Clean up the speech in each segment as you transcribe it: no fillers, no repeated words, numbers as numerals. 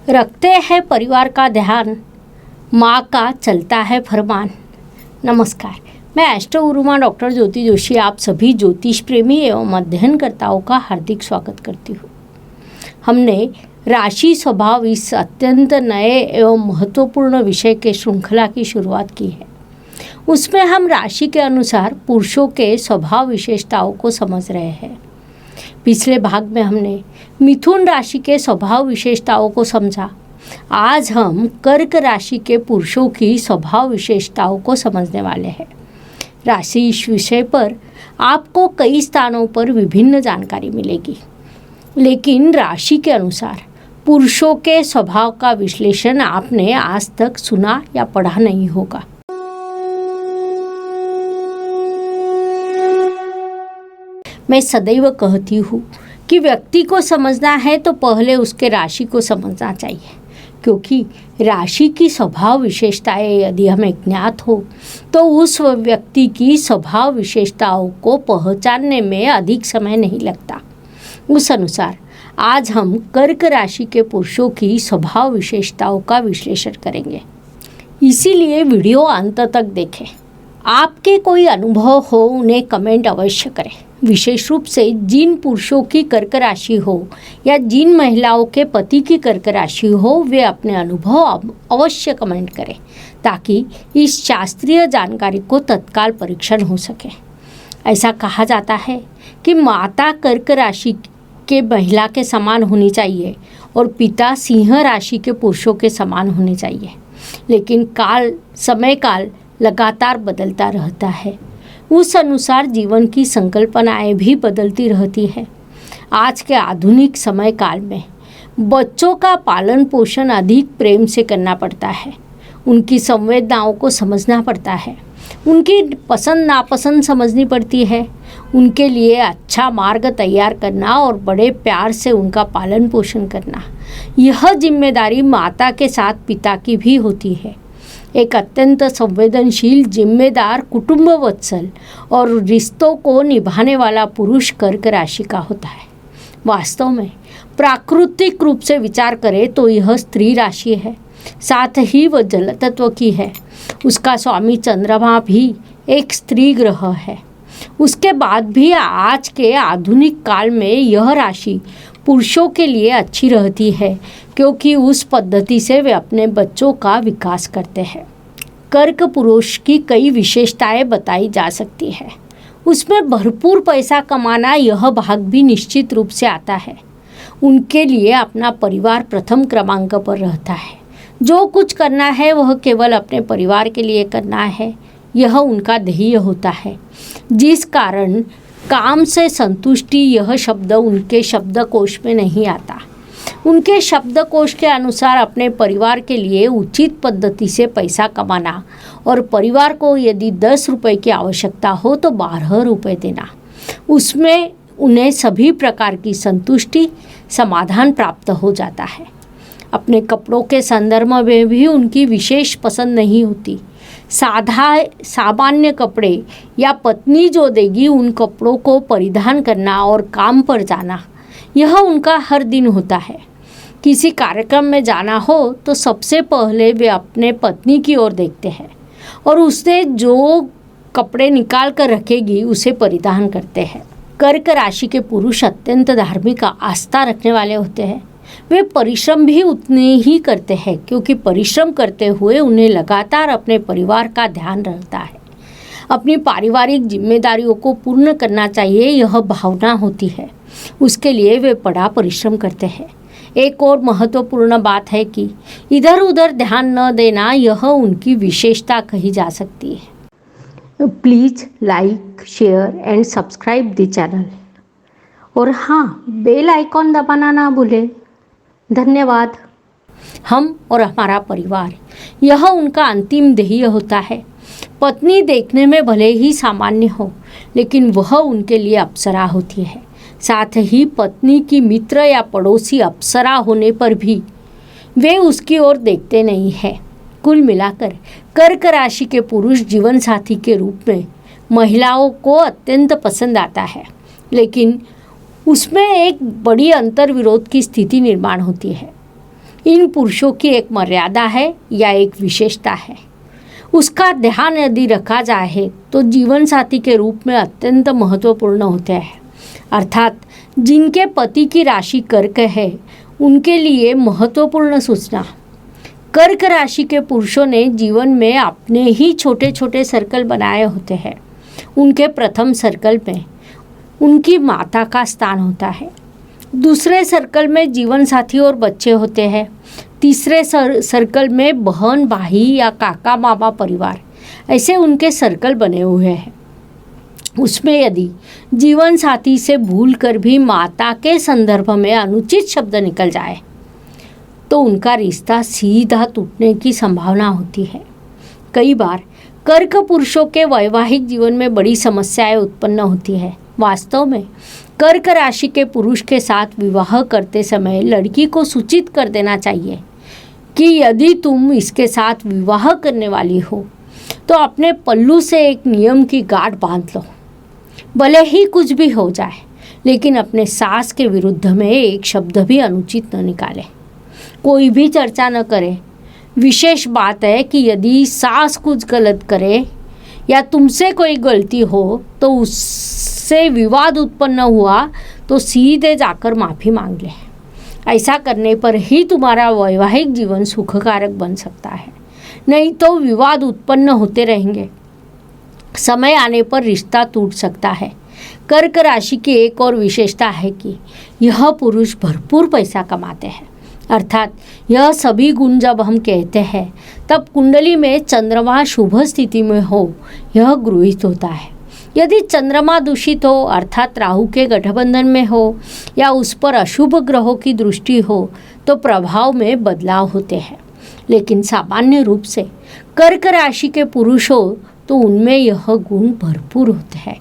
रखते हैं परिवार का ध्यान, माँ का चलता है फरमान। नमस्कार, मैं एस्ट्रो गुरुमा डॉक्टर ज्योति जोशी आप सभी ज्योतिष प्रेमी एवं अध्ययनकर्ताओं का हार्दिक स्वागत करती हूँ। हमने राशि स्वभाव इस अत्यंत नए एवं महत्वपूर्ण विषय के श्रृंखला की शुरुआत की है। उसमें हम राशि के अनुसार पुरुषों के स्वभाव विशेषताओं को समझ रहे हैं। पिछले भाग में हमने मिथुन राशि के स्वभाव विशेषताओं को समझा। आज हम कर्क राशि के पुरुषों की स्वभाव विशेषताओं को समझने वाले हैं। राशि इस विषय पर आपको कई स्थानों पर विभिन्न जानकारी मिलेगी, लेकिन राशि के अनुसार पुरुषों के स्वभाव का विश्लेषण आपने आज तक सुना या पढ़ा नहीं होगा। मैं सदैव कहती हूँ कि व्यक्ति को समझना है तो पहले उसके राशि को समझना चाहिए, क्योंकि राशि की स्वभाव विशेषताएं यदि हमें ज्ञात हो तो उस व्यक्ति की स्वभाव विशेषताओं को पहचानने में अधिक समय नहीं लगता। उस अनुसार आज हम कर्क राशि के पुरुषों की स्वभाव विशेषताओं का विश्लेषण करेंगे, इसीलिए वीडियो अंत तक देखें। आपके कोई अनुभव हो उन्हें कमेंट अवश्य करें। विशेष रूप से जिन पुरुषों की कर्क राशि हो या जिन महिलाओं के पति की कर्क राशि हो, वे अपने अनुभव अवश्य कमेंट करें, ताकि इस शास्त्रीय जानकारी को तत्काल परीक्षण हो सके। ऐसा कहा जाता है कि माता कर्क राशि के महिला के समान होनी चाहिए और पिता सिंह राशि के पुरुषों के समान होने चाहिए, लेकिन समय काल लगातार बदलता रहता है। उस अनुसार जीवन की संकल्पनाएं भी बदलती रहती है। आज के आधुनिक समय काल में बच्चों का पालन पोषण अधिक प्रेम से करना पड़ता है। उनकी संवेदनाओं को समझना पड़ता है, उनकी पसंद नापसंद समझनी पड़ती है, उनके लिए अच्छा मार्ग तैयार करना और बड़े प्यार से उनका पालन पोषण करना, यह जिम्मेदारी माता के साथ पिता की भी होती है। एक अत्यंत संवेदनशील, जिम्मेदार, कुटुंब वत्सल और रिश्तों को निभाने वाला पुरुष कर्क राशि का होता है। वास्तव में प्राकृतिक रूप से विचार करें तो यह स्त्री राशि है, साथ ही वह जल तत्व की है। उसका स्वामी चंद्रमा भी एक स्त्री ग्रह है। उसके बाद भी आज के आधुनिक काल में यह राशि पुरुषों के लिए अच्छी रहती है, क्योंकि उस पद्धति से वे अपने बच्चों का विकास करते हैं। कर्क पुरुष की कई विशेषताएं बताई जा सकती है। उसमें भरपूर पैसा कमाना यह भाग भी निश्चित रूप से आता है। उनके लिए अपना परिवार प्रथम क्रमांक पर रहता है। जो कुछ करना है वह केवल अपने परिवार के लिए करना है, यह उनका ध्येय होता है। जिस कारण काम से संतुष्टि यह शब्द उनके शब्दकोश में नहीं आता। उनके शब्दकोश के अनुसार अपने परिवार के लिए उचित पद्धति से पैसा कमाना और परिवार को यदि 10 रुपये की आवश्यकता हो तो 12 रुपये देना, उसमें उन्हें सभी प्रकार की संतुष्टि, समाधान प्राप्त हो जाता है। अपने कपड़ों के संदर्भ में भी उनकी विशेष पसंद नहीं होती। सामान्य कपड़े या पत्नी जो देगी उन कपड़ों को परिधान करना और काम पर जाना, यह उनका हर दिन होता है। किसी कार्यक्रम में जाना हो तो सबसे पहले वे अपने पत्नी की ओर देखते हैं और उसने जो कपड़े निकाल कर रखेगी उसे परिधान करते हैं। कर्क राशि के पुरुष अत्यंत धार्मिक आस्था रखने वाले होते हैं। वे परिश्रम भी उतने ही करते हैं, क्योंकि परिश्रम करते हुए उन्हें लगातार अपने परिवार का ध्यान रहता है। अपनी पारिवारिक जिम्मेदारियों को पूर्ण करना चाहिए, यह भावना होती है। उसके लिए वे बड़ा परिश्रम करते हैं। एक और महत्वपूर्ण बात है कि इधर उधर ध्यान न देना, यह उनकी विशेषता कही जा सकती है। Please like, share and subscribe the channel, और हाँ, बेल आइकॉन दबाना ना भूलें। धन्यवाद। हम और हमारा परिवार, यह उनका अंतिम ध्येय होता है। पत्नी देखने में भले ही सामान्य हो, लेकिन वह उनके लिए अप्सरा होती है। साथ ही पत्नी की मित्र या पड़ोसी अप्सरा होने पर भी वे उसकी ओर देखते नहीं हैं। कुल मिलाकर कर्क राशि के पुरुष जीवन साथी के रूप में महिलाओं को अत्यंत पसंद आता है, लेकिन उसमें एक बड़ी अंतर्विरोध की स्थिति निर्माण होती है। इन पुरुषों की एक मर्यादा है या एक विशेषता है। उसका ध्यान यदि रखा जाए तो जीवन साथी के रूप में अत्यंत महत्वपूर्ण होते हैं। अर्थात जिनके पति की राशि कर्क है उनके लिए महत्वपूर्ण सूचना। कर्क राशि के पुरुषों ने जीवन में अपने ही छोटे छोटे सर्कल बनाए होते हैं। उनके प्रथम सर्कल में उनकी माता का स्थान होता है, दूसरे सर्कल में जीवन साथी और बच्चे होते हैं, तीसरे सर्कल में बहन भाई या काका मामा परिवार, ऐसे उनके सर्कल बने हुए हैं। उसमें यदि जीवन साथी से भूल कर भी माता के संदर्भ में अनुचित शब्द निकल जाए तो उनका रिश्ता सीधा टूटने की संभावना होती है। कई बार कर्क पुरुषों के वैवाहिक जीवन में बड़ी समस्याएं उत्पन्न होती है। वास्तव में कर्क राशि के पुरुष के साथ विवाह करते समय लड़की को सूचित कर देना चाहिए कि यदि तुम इसके साथ विवाह करने वाली हो तो अपने पल्लू से एक नियम की गांठ बांध लो। भले ही कुछ भी हो जाए, लेकिन अपने सास के विरुद्ध में एक शब्द भी अनुचित न निकाले, कोई भी चर्चा न करे। विशेष बात है कि यदि सास कुछ गलत करे या तुमसे कोई गलती हो तो उससे विवाद उत्पन्न हुआ तो सीधे जाकर माफ़ी मांग ले। ऐसा करने पर ही तुम्हारा वैवाहिक जीवन सुखकारक बन सकता है, नहीं तो विवाद उत्पन्न होते रहेंगे। समय आने पर रिश्ता टूट सकता है। कर्क राशि की एक और विशेषता है कि यह पुरुष भरपूर पैसा कमाते हैं। अर्थात यह सभी गुण जब हम कहते हैं तब कुंडली में चंद्रमा शुभ स्थिति में हो, यह गृहीत होता है। यदि चंद्रमा दूषित हो अर्थात राहु के गठबंधन में हो या उस पर अशुभ ग्रहों की दृष्टि हो तो प्रभाव में बदलाव होते हैं। लेकिन सामान्य रूप से कर्क राशि के पुरुष हो तो उनमें यह गुण भरपूर होते हैं।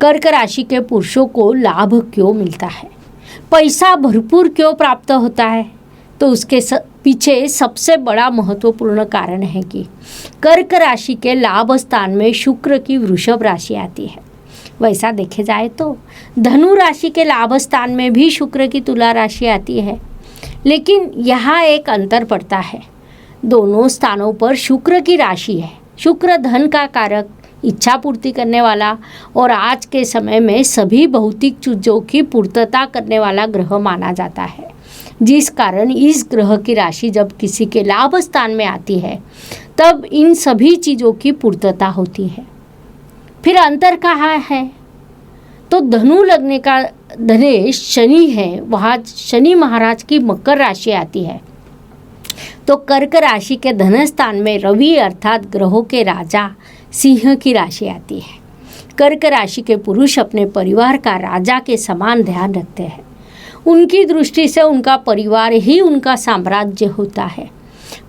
कर्क राशि के पुरुषों को लाभ क्यों मिलता है, पैसा भरपूर क्यों प्राप्त होता है, तो उसके पीछे सबसे बड़ा महत्वपूर्ण कारण है कि कर्क राशि के लाभ स्थान में शुक्र की वृषभ राशि आती है। वैसा देखे जाए तो धनु राशि के लाभ स्थान में भी शुक्र की तुला राशि आती है, लेकिन यहाँ एक अंतर पड़ता है। दोनों स्थानों पर शुक्र की राशि है। शुक्र धन का कारक, इच्छा पूर्ति करने वाला और आज के समय में सभी भौतिक चीज़ों की पूर्तता करने वाला ग्रह माना जाता है, जिस कारण इस ग्रह की राशि जब किसी के लाभ स्थान में आती है तब इन सभी चीज़ों की पूर्तता होती है। फिर अंतर कहाँ है, तो धनु लगने का धनेश शनि है, वहाँ शनि महाराज की मकर राशि आती है। तो कर्क राशि के धन स्थान में रवि अर्थात ग्रहों के राजा सिंह की राशि आती है। कर्क राशि के पुरुष अपने परिवार का राजा के समान ध्यान रखते हैं। उनकी दृष्टि से उनका परिवार ही उनका साम्राज्य होता है।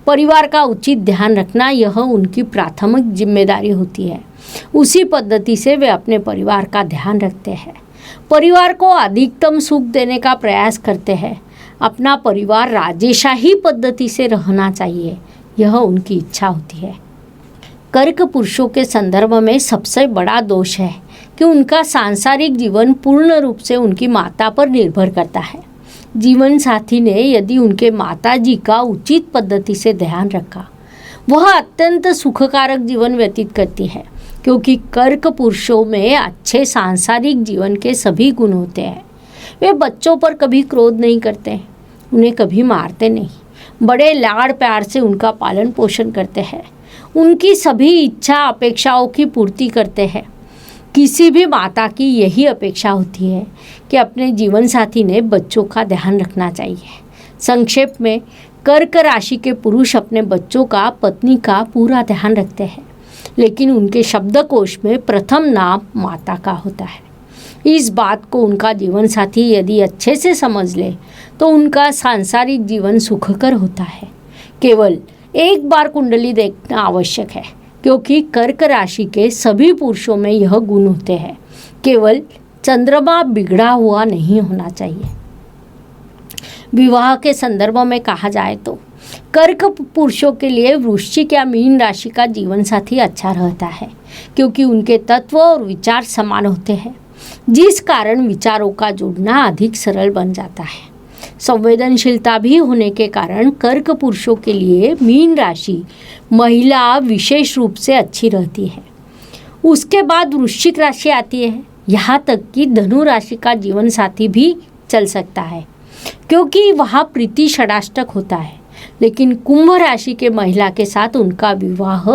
परिवार का उचित ध्यान रखना यह उनकी प्राथमिक जिम्मेदारी होती है। उसी पद्धति से वे अपने परिवार का ध्यान रखते हैं, परिवार को अधिकतम सुख देने का प्रयास करते हैं। अपना परिवार राजेशाही पद्धति से रहना चाहिए, यह उनकी इच्छा होती है। कर्क पुरुषों के संदर्भ में सबसे बड़ा दोष है कि उनका सांसारिक जीवन पूर्ण रूप से उनकी माता पर निर्भर करता है। जीवन साथी ने यदि उनके माताजी का उचित पद्धति से ध्यान रखा, वह अत्यंत सुखकारक जीवन व्यतीत करती है, क्योंकि कर्क पुरुषों में अच्छे सांसारिक जीवन के सभी गुण होते हैं। वे बच्चों पर कभी क्रोध नहीं करते, उन्हें कभी मारते नहीं, बड़े लाड़ प्यार से उनका पालन पोषण करते हैं, उनकी सभी इच्छा अपेक्षाओं की पूर्ति करते हैं। किसी भी माता की यही अपेक्षा होती है कि अपने जीवन साथी ने बच्चों का ध्यान रखना चाहिए। संक्षेप में, कर्क राशि के पुरुष अपने बच्चों का, पत्नी का पूरा ध्यान रखते हैं, लेकिन उनके शब्दकोश में प्रथम नाम माता का होता है। इस बात को उनका जीवन साथी यदि अच्छे से समझ ले तो उनका सांसारिक जीवन सुखकर होता है। केवल एक बार कुंडली देखना आवश्यक है, क्योंकि कर्क राशि के सभी पुरुषों में यह गुण होते हैं। केवल चंद्रमा बिगड़ा हुआ नहीं होना चाहिए। विवाह के संदर्भ में कहा जाए तो कर्क पुरुषों के लिए वृश्चिक या मीन राशि का जीवन साथी अच्छा रहता है, क्योंकि उनके तत्व और विचार समान होते हैं, जिस कारण विचारों का जुड़ना अधिक सरल बन जाता है। संवेदनशीलता भी होने के कारण कर्क पुरुषों के लिए मीन राशि महिला विशेष रूप से अच्छी रहती है। उसके बाद वृश्चिक राशि आती है। यहाँ तक कि धनु राशि का जीवन साथी भी चल सकता है क्योंकि वहाँ प्रीति षडाष्टक होता है। लेकिन कुंभ राशि के महिला के साथ उनका विवाह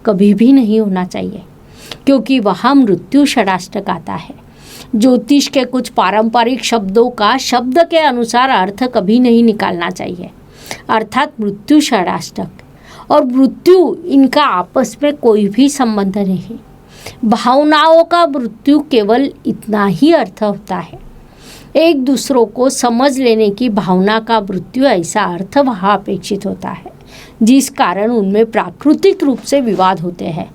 कभी भी नहीं होना चाहिए क्योंकि वहाँ मृत्यु षडाष्टक आता है। ज्योतिष के कुछ पारंपरिक शब्दों का शब्द के अनुसार अर्थ कभी नहीं निकालना चाहिए, अर्थात मृत्यु षडाष्टक और मृत्यु इनका आपस में कोई भी संबंध नहीं। भावनाओं का मृत्यु केवल इतना ही अर्थ होता है। एक दूसरों को समझ लेने की भावना का मृत्यु ऐसा अर्थ वहाँ अपेक्षित होता है जिस कारण उनमें प्राकृतिक रूप से विवाद होते हैं।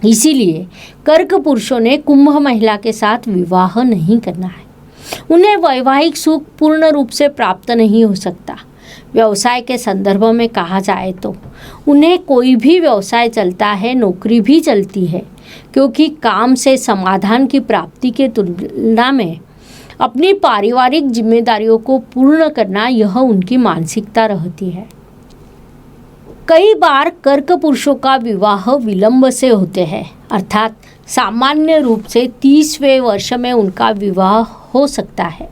इसीलिए कर्क पुरुषों ने कुंभ महिला के साथ विवाह नहीं करना है। उन्हें वैवाहिक सुख पूर्ण रूप से प्राप्त नहीं हो सकता। व्यवसाय के संदर्भ में कहा जाए तो उन्हें कोई भी व्यवसाय चलता है, नौकरी भी चलती है, क्योंकि काम से समाधान की प्राप्ति के तुलना में अपनी पारिवारिक जिम्मेदारियों को पूर्ण करना यह उनकी मानसिकता रहती है। कई बार कर्क पुरुषों का विवाह विलंब से होते हैं, अर्थात सामान्य रूप से 30वें वर्ष में उनका विवाह हो सकता है।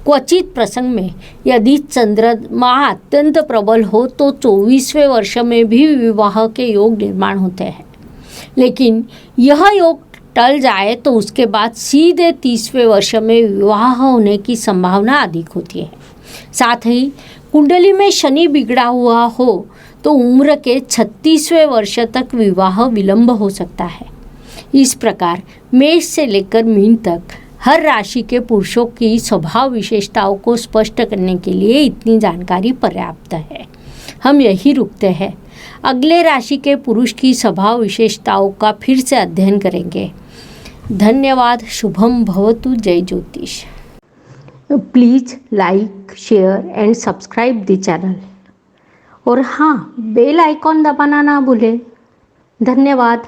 क्वचित प्रसंग में यदि चंद्रमा अत्यंत प्रबल हो तो 24वें वर्ष में भी विवाह के योग निर्माण होते हैं। लेकिन यह योग टल जाए तो उसके बाद सीधे 30वें वर्ष में विवाह होने की संभावना अधिक होती है। साथ ही कुंडली में शनि बिगड़ा हुआ हो तो उम्र के 36वें वर्ष तक विवाह विलंब हो सकता है। इस प्रकार मेष से लेकर मीन तक हर राशि के पुरुषों की स्वभाव विशेषताओं को स्पष्ट करने के लिए इतनी जानकारी पर्याप्त है। हम यही रुकते हैं। अगले राशि के पुरुष की स्वभाव विशेषताओं का फिर से अध्ययन करेंगे। धन्यवाद। शुभम भवतु। जय ज्योतिष। Please like, share and subscribe the channel और हाँ, बेल आइकॉन दबाना ना भूलें। धन्यवाद।